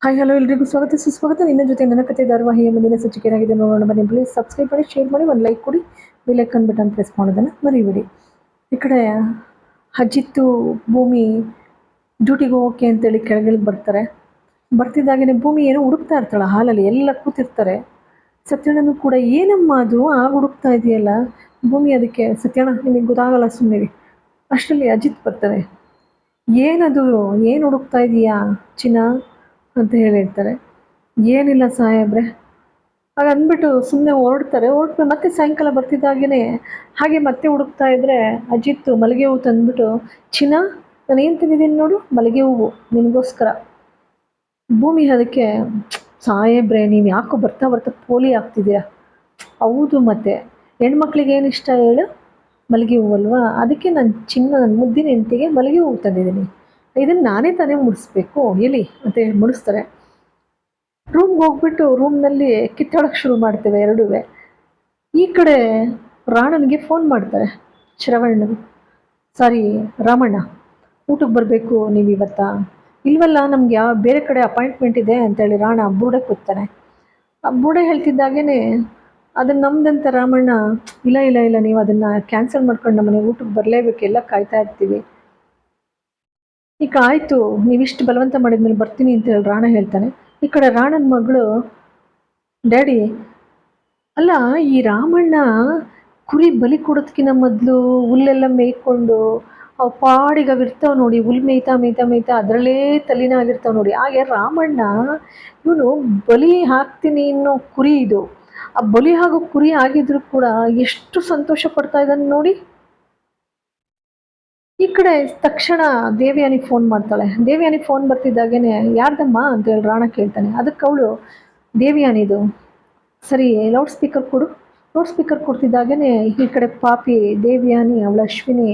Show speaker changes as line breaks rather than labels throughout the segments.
Hi hello ಎಲ್ರಿಗೂ ಸ್ವಾಗತ ಸುಸ್ವಾಗತ. ನಿನ್ನ ಜೊತೆ ನನ್ನ ಕಥೆ ಧಾರಾವಾಹಿಯ ಮುಂದಿನ ಸಂಚಿಕೆಯಾಗಿದೆ. ನೋಡೋಣ ಬನ್ನಿ. ಪ್ಲೀಸ್ ಸಬ್ಸ್ಕ್ರೈಬ್ ಮಾಡಿ, ಶೇರ್ ಮಾಡಿ, ಒಂದು ಲೈಕ್ ಕೊಡಿ, ಬೆಲ್ ಐಕಾನ್ ಬಟನ್ ಪ್ರೆಸ್ ಮಾಡೋದನ್ನು ಮರಿಬೇಡಿ. ಈ ಕಡೆ ಅಜಿತ್ತು ಭೂಮಿ ಡ್ಯೂಟಿಗೆ ಹೋಗೋಕೆ ಅಂತೇಳಿ ಕೆಳಗಿಳಿದು ಬರ್ತಾರೆ. ಬರ್ತಿದ್ದಾಗೇ ಭೂಮಿ ಏನೋ ಹುಡುಕ್ತಾ ಇರ್ತಾಳೆ ಹಾಲಲ್ಲಿ, ಎಲ್ಲ ಕೂತಿರ್ತಾರೆ. ಸತ್ಯಣ್ಣನೂ ಕೂಡ ಏನಮ್ಮ ಅದು ಆಗ ಹುಡುಕ್ತಾ ಇದೆಯಲ್ಲ ಭೂಮಿ. ಅದಕ್ಕೆ ಸತ್ಯಣ್ಣ ನಿಮಗೆ ಗೊತ್ತಾಗಲ್ಲ ಸುಮ್ಮನೆ. ಅಷ್ಟರಲ್ಲಿ ಅಜಿತ್ ಬರ್ತಾರೆ. ಏನದು, ಏನು ಹುಡುಕ್ತಾ ಇದೀಯಾ ಚಿನ್ನ ಅಂತ ಹೇಳಿರ್ತಾರೆ. ಏನಿಲ್ಲ ಸಾಹೇಬ್ರೆ ಹಾಗೆ ಅಂದ್ಬಿಟ್ಟು ಸುಮ್ಮನೆ ಹೊರಡ್ಬಿಟ್ಟು ಮತ್ತೆ ಸಾಯಂಕಾಲ ಬರ್ತಿದ್ದಾಗೇ ಹಾಗೆ ಮತ್ತೆ ಹುಡುಕ್ತಾ ಇದ್ರೆ ಅಜಿತ್ ಮಲ್ಲಿಗೆ ಹೂವು ತಂದ್ಬಿಟ್ಟು, ಚಿನ್ನ ನಾನು ಏನು ತಂದಿದ್ದೀನಿ ನೋಡು, ಮಲ್ಲಿಗೆ ಹೂವು ನಿನಗೋಸ್ಕರ. ಭೂಮಿ ಅದಕ್ಕೆ, ಸಾಹೇಬ್ರೆ ನೀವು ಯಾಕೋ ಬರ್ತಾ ಬರ್ತಾ ಪೋಲಿ ಆಗ್ತಿದ್ದೀರಾ. ಹೌದು ಮತ್ತೆ ಹೆಣ್ಮಕ್ಳಿಗೆ ಏನು ಇಷ್ಟ ಹೇಳು, ಮಲ್ಲಿಗೆ ಹೂವು ಅಲ್ವಾ, ಅದಕ್ಕೆ ನಾನು ನನ್ನ ಮುದ್ದಿನ ಹೆಂಡತಿಗೆ ಮಲ್ಲಿಗೆ ಹೂವು ತಂದಿದ್ದೀನಿ. ಇದನ್ನು ನಾನೇ ತಾನೇ ಮುಡಿಸ್ಬೇಕು ಎಲ್ಲಿ ಅಂತ ಹೇಳಿ ಮುಡಿಸ್ತಾರೆ. ರೂಮ್ಗೆ ಹೋಗ್ಬಿಟ್ಟು ರೂಮ್ನಲ್ಲಿ ಕಿತ್ತಾಡೋಕ್ಕೆ ಶುರು ಮಾಡ್ತೇವೆ ಎರಡೂ. ಈ ಕಡೆ ರಾಣನಿಗೆ ಫೋನ್ ಮಾಡ್ತಾರೆ ಶ್ರವಣನು. ರಾಮಣ್ಣ, ಊಟಕ್ಕೆ ಬರಬೇಕು ನೀವು ಇವತ್ತಾ? ಇಲ್ವಲ್ಲ, ನಮ್ಗೆ ಬೇರೆ ಕಡೆ ಅಪಾಯಿಂಟ್ಮೆಂಟ್ ಇದೆ ಅಂತೇಳಿ ರಾಣ ಬೂಡೆ ಕೂಗ್ತಾನೆ. ಆ ಬೂಡೆ ಹೇಳ್ತಿದ್ದಾಗೇ ಅದನ್ನು ನಮ್ದಂತ ರಾಮಣ್ಣ, ಇಲ್ಲ ಇಲ್ಲ ಇಲ್ಲ ನೀವು ಅದನ್ನು ಕ್ಯಾನ್ಸಲ್ ಮಾಡ್ಕೊಂಡು ನಮ್ಮನೆ ಊಟಕ್ಕೆ ಬರಲೇಬೇಕು, ಎಲ್ಲ ಕಾಯ್ತಾ ಇರ್ತೀವಿ. ಈಗ ಆಯಿತು, ನೀವಿಷ್ಟು ಬಲವಂತ ಮಾಡಿದ್ಮೇಲೆ ಬರ್ತೀನಿ ಅಂತೇಳಿ ರಾಣ ಹೇಳ್ತಾನೆ. ಈ ಕಡೆ ರಾಣನ ಮಗಳು, ಡ್ಯಾಡಿ ಅಲ್ಲ ಈ ರಾಮಣ್ಣ ಕುರಿ ಬಲಿ ಕೊಡೋದಕ್ಕಿಂತ ಮೊದಲು ಹುಲ್ಲೆಲ್ಲ ಮೇಯ್ಕೊಂಡು ಅವು ಪಾಡಿಗೆ ಅವಿರ್ತಾವೆ ನೋಡಿ, ಹುಲ್ ಮೇಯ್ತಾ ಅದರಲ್ಲೇ ತಲೆನ ಆಗಿರ್ತಾವೆ ನೋಡಿ. ಹಾಗೆ ರಾಮಣ್ಣ ಇವನು ಬಲಿ ಹಾಕ್ತೀನಿ ಅನ್ನೋ ಕುರಿ ಇದು. ಆ ಬಲಿ ಆಗೋ ಕುರಿ ಆಗಿದ್ರು ಕೂಡ ಎಷ್ಟು ಸಂತೋಷ ಪಡ್ತಾ ಇದ್ದಾನೆ ನೋಡಿ. ಈ ಕಡೆ ತಕ್ಷಣ ದೇವಯಾನಿಗೆ ಫೋನ್ ಮಾಡ್ತಾಳೆ. ದೇವಯಾನಿಗೆ ಫೋನ್ ಬರ್ತಿದ್ದಾಗೇ ಯಾರ್ದಮ್ಮ ಅಂತೇಳಿ ರಾಣ ಕೇಳ್ತಾನೆ. ಅದಕ್ಕೆ ಅವಳು, ದೇವಯಾನಿದು. ಸರಿ ಲೌಡ್ ಸ್ಪೀಕರ್ ಕೊಡು. ಲೌಡ್ ಸ್ಪೀಕರ್ ಕೊಡ್ತಿದ್ದಾಗೇ ಈ ಕಡೆ ಪಾಪಿ ದೇವಯಾನಿ ಅವಳ ಅಶ್ವಿನಿ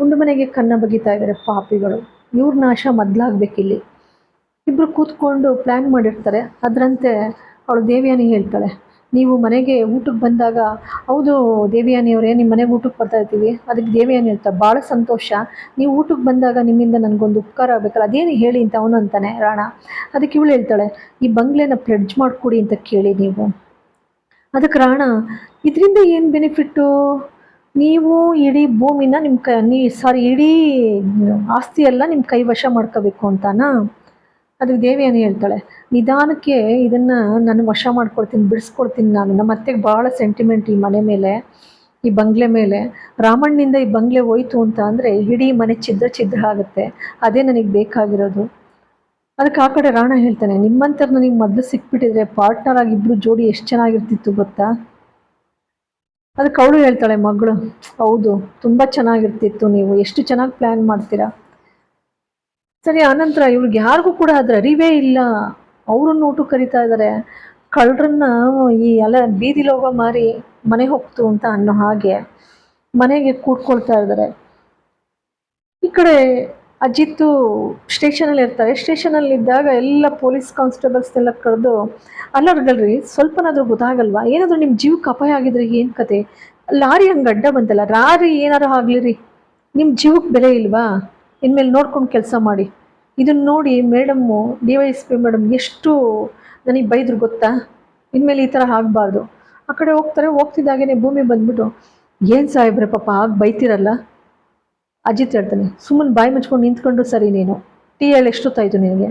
ಉಂಡು ಮನೆಗೆ ಕನ್ನ ಬಗಿತಾ ಇದ್ದಾರೆ ಪಾಪಿಗಳು. ಇವ್ರ ನಾಶ ಮೊದಲಾಗಬೇಕಿಲ್ಲಿ. ಇಬ್ಬರು ಕೂತ್ಕೊಂಡು ಪ್ಲ್ಯಾನ್ ಮಾಡಿರ್ತಾರೆ. ಅದರಂತೆ ಅವಳು ದೇವಯಾನಿ ಹೇಳ್ತಾಳೆ, ನೀವು ಮನೆಗೆ ಊಟಕ್ಕೆ ಬಂದಾಗ, ಹೌದು ದೇವಯಾನಿಯವರೇ ನಿಮ್ಮ ಮನೆಗೆ ಊಟಕ್ಕೆ ಬರ್ತಾ ಇರ್ತೀವಿ. ಅದಕ್ಕೆ ದೇವಯಾನಿ ಹೇಳ್ತಾರೆ, ಭಾಳ ಸಂತೋಷ, ನೀವು ಊಟಕ್ಕೆ ಬಂದಾಗ ನಿಮ್ಮಿಂದ ನನಗೊಂದು ಉಪಕಾರ ಆಗಬೇಕಲ್ಲ, ಅದೇನು ಹೇಳಿ ಅಂತ ಅವನು ಅಂತಾನೆ ರಾಣ. ಅದಕ್ಕೆ ಇವಳು ಹೇಳ್ತಾಳೆ, ಈ ಬಂಗ್ಲೆನ ಪ್ಲೆಡ್ಜ್ ಮಾಡಿಕೊಡಿ ಅಂತ ಕೇಳಿ ನೀವು. ಅದಕ್ಕೆ ರಾಣ, ಇದರಿಂದ ಏನು ಬೆನಿಫಿಟ್ಟು, ನೀವು ಇಡೀ ಭೂಮಿನ ಇಡೀ ಆಸ್ತಿ ಎಲ್ಲ ನಿಮ್ಮ ಕೈ ವಶ ಮಾಡ್ಕೋಬೇಕು ಅಂತಾನಾ? ಅದಕ್ಕೆ ದೇವಿಯಾನಿ ಹೇಳ್ತಾಳೆ, ನಿಧಾನಕ್ಕೆ ಇದನ್ನು ನಾನು ವಶ ಮಾಡ್ಕೊಡ್ತೀನಿ, ಬಿಡಿಸ್ಕೊಡ್ತೀನಿ. ನಮ್ಮ ಅತ್ತೆಗೆ ಭಾಳ ಸೆಂಟಿಮೆಂಟ್ ಈ ಮನೆ ಮೇಲೆ, ಈ ಬಂಗ್ಲೆ ಮೇಲೆ. ರಾಮಣ್ಣನಿಂದ ಈ ಬಂಗ್ಲೆ ಹೋಯ್ತು ಅಂತ ಅಂದರೆ ಇಡೀ ಮನೆ ಛಿದ್ರ ಆಗುತ್ತೆ. ಅದೇ ನನಗೆ ಬೇಕಾಗಿರೋದು. ಅದಕ್ಕೆ ಆ ಕಡೆ ರಾಣ ಹೇಳ್ತಾನೆ, ನಿಮ್ಮಂಥವ್ರು ನನಗೆ ಮೊದಲು ಸಿಕ್ಬಿಟ್ಟಿದ್ರೆ ಪಾರ್ಟ್ನರ್ ಆಗಿಬ್ರು ಜೋಡಿ ಎಷ್ಟು ಚೆನ್ನಾಗಿರ್ತಿತ್ತು ಗೊತ್ತಾ. ಅದಕ್ಕೆ ಅವಳು ಹೇಳ್ತಾಳೆ ಮಗಳು, ಹೌದು ತುಂಬ ಚೆನ್ನಾಗಿರ್ತಿತ್ತು, ನೀವು ಎಷ್ಟು ಚೆನ್ನಾಗಿ ಪ್ಲ್ಯಾನ್ ಮಾಡ್ತೀರಾ. ಸರಿ, ಆನಂತರ ಇವ್ರಿಗೆ ಯಾರಿಗೂ ಕೂಡ ಅದ್ರ ಅರಿವೇ ಇಲ್ಲ. ಅವ್ರನ್ನ ಊಟ ಕರಿತಾ ಇದ್ದಾರೆ. ಕಳ್ಳರನ್ನ ಈ ಬೀದಿಲಿ ಹೋಗೋ ಮಾರಿ ಮನೆ ಹೋಗ್ತು ಅಂತ ಅನ್ನೋ ಹಾಗೆ ಮನೆಗೆ ಕೂಡ್ಕೊಳ್ತಾ ಇದ್ದಾರೆ. ಈ ಕಡೆ ಅಜಿತ್ತು ಸ್ಟೇಷನಲ್ಲಿ ಇರ್ತಾರೆ. ಸ್ಟೇಷನಲ್ಲಿದ್ದಾಗ ಎಲ್ಲ ಪೊಲೀಸ್ ಕಾನ್ಸ್ಟೇಬಲ್ಸ್ ಎಲ್ಲ ಕರೆದು, ಅಲ್ಲರ್ಗಲ್ರಿ ಸ್ವಲ್ಪನಾದರೂ ಗೊತ್ತಾಗಲ್ವಾ, ಏನಾದರೂ ನಿಮ್ಮ ಜೀವಕ್ಕೆ ಅಪಾಯ ಆಗಿದ್ರೆ ಏನು ಕತೆ, ಲಾರಿ ಹಂಗೆ ಅಡ್ಡ ಬಂತಲ್ಲ, ಲಾರಿ ಏನಾರು ಆಗಲಿ ರೀ, ನಿಮ್ಮ ಜೀವಕ್ಕೆ ಬೆಲೆ ಇಲ್ವಾ, ಇನ್ಮೇಲೆ ನೋಡ್ಕೊಂಡು ಕೆಲಸ ಮಾಡಿ. ಇದನ್ನು ನೋಡಿ ಮೇಡಮ್ಮು, DYSP ಮೇಡಮ್ ಎಷ್ಟು ನನಗೆ ಬೈದ್ರು ಗೊತ್ತಾ, ಇನ್ಮೇಲೆ ಈ ಥರ ಆಗಬಾರ್ದು. ಆ ಕಡೆ ಹೋಗ್ತಿದ್ದಾಗೇ ಭೂಮಿ ಬಂದ್ಬಿಟ್ಟು, ಏನು ಸಾಹೇಬ್ರೆ ಪಾಪ ಆಗ ಬೈತಿರಲ್ಲ. ಅಜಿತ್ ಹೇಳ್ತಾನೆ, ಸುಮ್ಮನೆ ಬಾಯಿ ಮುಚ್ಕೊಂಡು ನಿಂತ್ಕೊಂಡು ಸರಿ, ನೀನು ಟೀ ಹೇಳಿ ಎಷ್ಟೊತ್ತಾಯಿತು ನಿನಗೆ.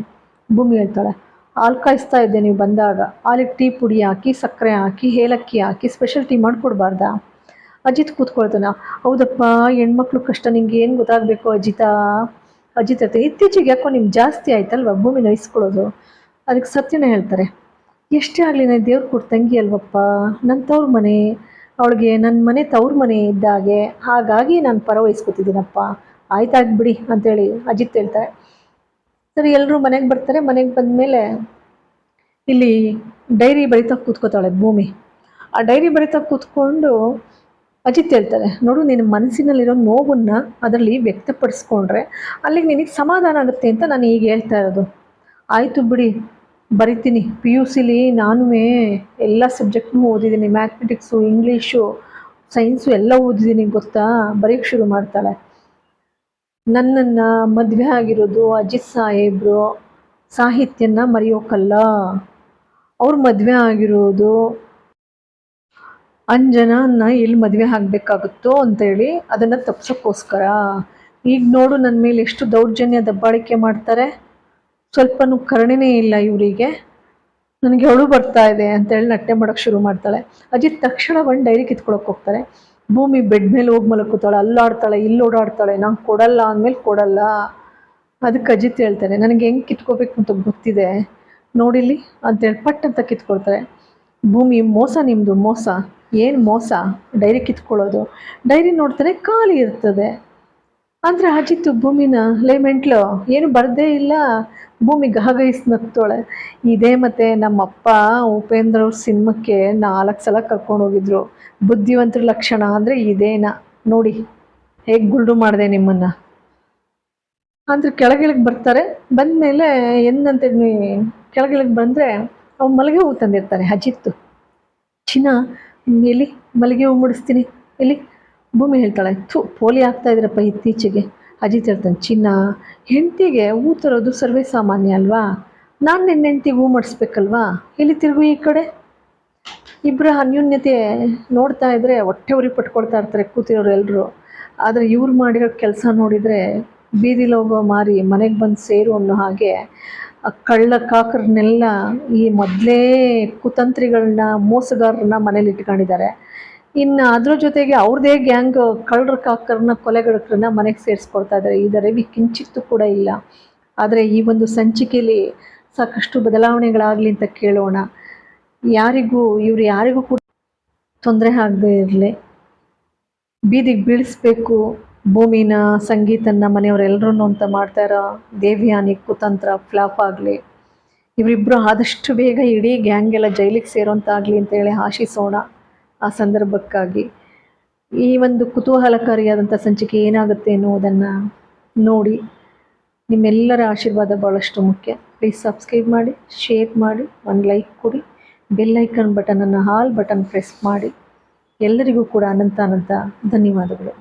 ಭೂಮಿ ಹೇಳ್ತಾಳೆ, ಹಾಲು ಕಾಯಿಸ್ತಾ ಇದ್ದೆ ನೀವು ಬಂದಾಗ, ಹಾಲಿಗೆ ಟೀ ಪುಡಿ ಹಾಕಿ, ಸಕ್ಕರೆ ಹಾಕಿ, ಏಲಕ್ಕಿ ಹಾಕಿ ಸ್ಪೆಷಲ್ ಟೀ ಮಾಡಿಕೊಡ್ಬಾರ್ದಾ? ಅಜಿತ್ ಕೂತ್ಕೊಳ್ತಾನೆ, ಹೌದಪ್ಪ ಹೆಣ್ಮಕ್ಳು ಕಷ್ಟ ನಿಂಗೆ ಏನು ಗೊತ್ತಾಗಬೇಕು ಅಜಿತ್ ಹೇಳ್ತಾರೆ, ಇತ್ತೀಚೆಗೆ ಯಾಕೋ ನಿಮ್ಗೆ ಜಾಸ್ತಿ ಆಯ್ತಲ್ವ ಭೂಮಿ ನಯಿಸ್ಕೊಳ್ಳೋದು. ಅದಕ್ಕೆ ಸತ್ಯನೇ ಹೇಳ್ತಾರೆ, ಎಷ್ಟೇ ಆಗಲಿ ನಾನು ದೇವ್ರು ಕೊಟ್ಟು ತಂಗಿ ಅಲ್ವಪ್ಪ, ನನ್ನ ತವ್ರ ಮನೆ, ಅವಳಿಗೆ ನನ್ನ ಮನೆ ತವ್ರ ಮನೆ ಇದ್ದಾಗೆ, ಹಾಗಾಗಿ ನಾನು ಪರ ವಹಿಸ್ಕೊತಿದ್ದೀನಪ್ಪ, ಆಯ್ತಾಗ್ಬಿಡಿ ಅಂತೇಳಿ ಅಜಿತ್ ಹೇಳ್ತಾರೆ. ಸರಿ, ಎಲ್ಲರೂ ಮನೆಗೆ ಬರ್ತಾರೆ. ಮನೆಗೆ ಬಂದಮೇಲೆ ಇಲ್ಲಿ ಡೈರಿ ಬರಿತಾ ಕೂತ್ಕೋತಾಳೆ ಭೂಮಿ. ಆ ಡೈರಿ ಬರಿತಾ ಕೂತ್ಕೊಂಡು ಅಜಿತ್ ಹೇಳ್ತಾರೆ, ನೋಡು ನಿನ್ನ ಮನಸ್ಸಿನಲ್ಲಿರೋ ನೋವನ್ನು ಅದರಲ್ಲಿ ವ್ಯಕ್ತಪಡಿಸ್ಕೊಂಡ್ರೆ ಅಲ್ಲಿಗೆ ನಿನಗೆ ಸಮಾಧಾನ ಆಗುತ್ತೆ ಅಂತ ನಾನು ಈಗ ಹೇಳ್ತಾ ಇರೋದು. ಆಯಿತು ಬಿಡಿ, ಬರಿತೀನಿ. PUCಲಿ ನಾನು ಎಲ್ಲ ಸಬ್ಜೆಕ್ಟ್ನೂ ಓದಿದ್ದೀನಿ, ಮ್ಯಾಥಮೆಟಿಕ್ಸು, ಇಂಗ್ಲೀಷು, ಸೈನ್ಸು ಎಲ್ಲ ಓದಿದ್ದೀನಿ ಗೊತ್ತಾ. ಬರೆಯೋಕ್ಕೆ ಶುರು ಮಾಡ್ತಾಳೆ. ನನ್ನನ್ನು ಮದುವೆ ಆಗಿರೋದು ಅಜಿತ್ ಸಾಹೇಬ್ರು ಸಾಹಿತ್ಯನ ಮರೆಯೋಕಲ್ಲ. ಅವ್ರು ಮದುವೆ ಆಗಿರೋದು ಅಂಜನನ್ನ ಎಲ್ಲಿ ಮದುವೆ ಆಗಬೇಕಾಗುತ್ತೋ ಅಂತೇಳಿ ಅದನ್ನು ತಪ್ಸೋಕ್ಕೋಸ್ಕರ. ಈಗ ನೋಡು ನನ್ನ ಮೇಲೆ ಎಷ್ಟು ದೌರ್ಜನ್ಯ ದಬ್ಬಾಳಿಕೆ ಮಾಡ್ತಾರೆ. ಸ್ವಲ್ಪನೂ ಕರುಣೆನೇ ಇಲ್ಲ ಇವರಿಗೆ. ನನಗೆ ಅಳು ಬರ್ತಾ ಇದೆ ಅಂತೇಳಿ ನಟ್ಟೆ ಮಾಡೋಕ್ಕೆ ಶುರು ಮಾಡ್ತಾಳೆ. ಅಜಿತ್ ತಕ್ಷಣ ಒಂದು ಡೈರಿ ಕಿತ್ಕೊಳಕ್ಕೆ ಹೋಗ್ತಾರೆ. ಭೂಮಿ ಬೆಡ್ ಮೇಲೆ ಹೋಗಿ ಮಲಕ್ಕೋತಾಳೆ, ಅಲ್ಲಾಡ್ತಾಳೆ, ಇಲ್ಲಿ ಓಡಾಡ್ತಾಳೆ. ನಾನು ಕೊಡಲ್ಲ ಅಂದಮೇಲೆ ಕೊಡಲ್ಲ. ಅದಕ್ಕೆ ಅಜಿತ್ ಹೇಳ್ತಾರೆ, ನನಗೆ ಹೆಂಗೆ ಕಿತ್ಕೋಬೇಕು ಅಂತ ಗೊತ್ತಿದೆ, ನೋಡಿಲಿ ಅಂತೇಳಿ ಪಟ್ ಅಂತ ಕಿತ್ಕೊಳ್ತಾರೆ. ಭೂಮಿ, ಮೋಸ ನಿಮ್ಮದು, ಮೋಸ. ಏನು ಮೋಸ? ಡೈರಿ ಕಿತ್ಕೊಳ್ಳೋದು. ಡೈರಿ ನೋಡ್ತಾರೆ ಖಾಲಿ ಇರ್ತದೆ. ಅಂದರೆ ಅಜಿತ್ ಭೂಮಿನ ಲೇ ಮೆಂಟ್ಲು, ಏನು ಬರದೇ ಇಲ್ಲ. ಭೂಮಿ ಗಹಗಹಿಸ್ ನಗ್ತಾಳೆ. ಇದೇ ಮತ್ತೆ ನಮ್ಮಪ್ಪ ಉಪೇಂದ್ರ ಅವ್ರ ಸಿನಿಮಕ್ಕೆ 4 ಸಲ ಕರ್ಕೊಂಡೋಗಿದ್ರು. ಬುದ್ಧಿವಂತರ ಲಕ್ಷಣ ಅಂದರೆ ಇದೇನಾ ನೋಡಿ, ಹೇಗೆ ಗುಲ್ಡು ಮಾಡಿದೆ ನಿಮ್ಮನ್ನು. ಅಂದರೆ ಕೆಳಗಿಳಿಗೆ ಬರ್ತಾರೆ. ಬಂದಮೇಲೆ ಎಂದಂತೇಳಿ ಕೆಳಗಿಳಿಗೆ ಬಂದರೆ ಅವ್ನು ಮಲ್ಲಿಗೆ ಹೂ ತಂದಿರ್ತಾರೆ ಅಜಿತ್ತು. ಚಿನ್ನ ಎಲ್ಲಿ ಮಲ್ಲಿಗೆ ಹೂ ಮುಡಿಸ್ತೀನಿ ಎಲ್ಲಿ? ಭೂಮಿ ಹೇಳ್ತಾಳೆ, ಪೋಲಿ ಆಗ್ತಾ ಇದ್ರಪ್ಪ ಇತ್ತೀಚೆಗೆ. ಅಜಿತ್ ಹೇಳ್ತಾನೆ, ಚಿನ್ನ, ಹೆಂಡತಿಗೆ ಹೂ ತರೋದು ಸರ್ವೇ ಸಾಮಾನ್ಯ ಅಲ್ವಾ? ನಾನು ನಿನ್ನ ಹೆಂಡ್ತಿಗೆ ಹೂ ಮಾಡಿಸ್ಬೇಕಲ್ವಾ? ಇಲ್ಲಿ ತಿರುಗು ಈ ಕಡೆ. ಇಬ್ಬರ ಅನ್ಯೋನ್ಯತೆ ನೋಡ್ತಾ ಇದ್ದರೆ ಹೊಟ್ಟೆ ಉರಿ ಪಟ್ಕೊಳ್ತಾ ಇರ್ತಾರೆ ಕೂತಿರೋರು ಎಲ್ಲರೂ. ಆದರೆ ಇವ್ರು ಮಾಡಿರೋ ಕೆಲಸ ನೋಡಿದರೆ ಬೀದಿಲಿ ಹೋಗೋ ಮಾರಿ ಮನೆಗೆ ಬಂದು ಸೇರು ಅನ್ನೋ ಹಾಗೆ ಕಳ್ಳ ಕಾಕರನ್ನೆಲ್ಲ ಈ ಮೊದಲೇ ಕುತಂತ್ರಿಗಳನ್ನ, ಮೋಸಗಾರರನ್ನ ಮನೇಲಿ ಇಟ್ಕೊಂಡಿದ್ದಾರೆ. ಇನ್ನು ಅದ್ರ ಜೊತೆಗೆ ಅವ್ರದ್ದೇ ಗ್ಯಾಂಗ್ ಕಳ್ಳರ ಕಾಕರನ್ನ, ಕೊಲೆಗಡಕರನ್ನ ಮನೆಗೆ ಸೇರಿಸ್ಕೊಳ್ತಾ ಇದ್ದಾರೆ. ಇದರ ರವಿ ಕಿಂಚಿತ್ತೂ ಕೂಡ ಇಲ್ಲ. ಆದರೆ ಈ ಒಂದು ಸಂಚಿಕೆಯಲ್ಲಿ ಸಾಕಷ್ಟು ಬದಲಾವಣೆಗಳಾಗಲಿ ಅಂತ ಕೇಳೋಣ. ಇವ್ರು ಯಾರಿಗೂ ಕೂಡ ತೊಂದರೆ ಆಗದೆ ಇರಲಿ, ಬೀದಿಗೆ ಬೀಳಿಸ್ಬೇಕು ಭೂಮಿನ, ಸಂಗೀತನ, ಮನೆಯವರೆಲ್ಲರೂ ಅಂತ ಮಾಡ್ತಾ ಇರೋ ದೇವ್ಯಾನಿ ಕುತಂತ್ರ ಫ್ಲಾಪ್ ಆಗಲಿ. ಇವರಿಬ್ಬರು ಆದಷ್ಟು ಬೇಗ ಇಡೀ ಗ್ಯಾಂಗ್ ಎಲ್ಲ ಜೈಲಿಗೆ ಸೇರೋಂತಾಗಲಿ ಅಂತೇಳಿ ಆಶಿಸೋಣ. ಆ ಸಂದರ್ಭಕ್ಕಾಗಿ ಈ ಒಂದು ಕುತೂಹಲಕಾರಿಯಾದಂಥ ಸಂಚಿಕೆ ಏನಾಗುತ್ತೆ ಎನ್ನುವುದನ್ನು ನೋಡಿ. ನಿಮ್ಮೆಲ್ಲರ ಆಶೀರ್ವಾದ ಭಾಳಷ್ಟು ಮುಖ್ಯ. ಪ್ಲೀಸ್ ಸಬ್ಸ್ಕ್ರೈಬ್ ಮಾಡಿ, ಶೇರ್ ಮಾಡಿ, ಒಂದು ಲೈಕ್ ಕೊಡಿ, ಬೆಲ್ ಐಕನ್ ಬಟನನ್ನು ಆಲ್ ಬಟನ್ ಪ್ರೆಸ್ ಮಾಡಿ. ಎಲ್ಲರಿಗೂ ಕೂಡ ಅನಂತ ಧನ್ಯವಾದಗಳು.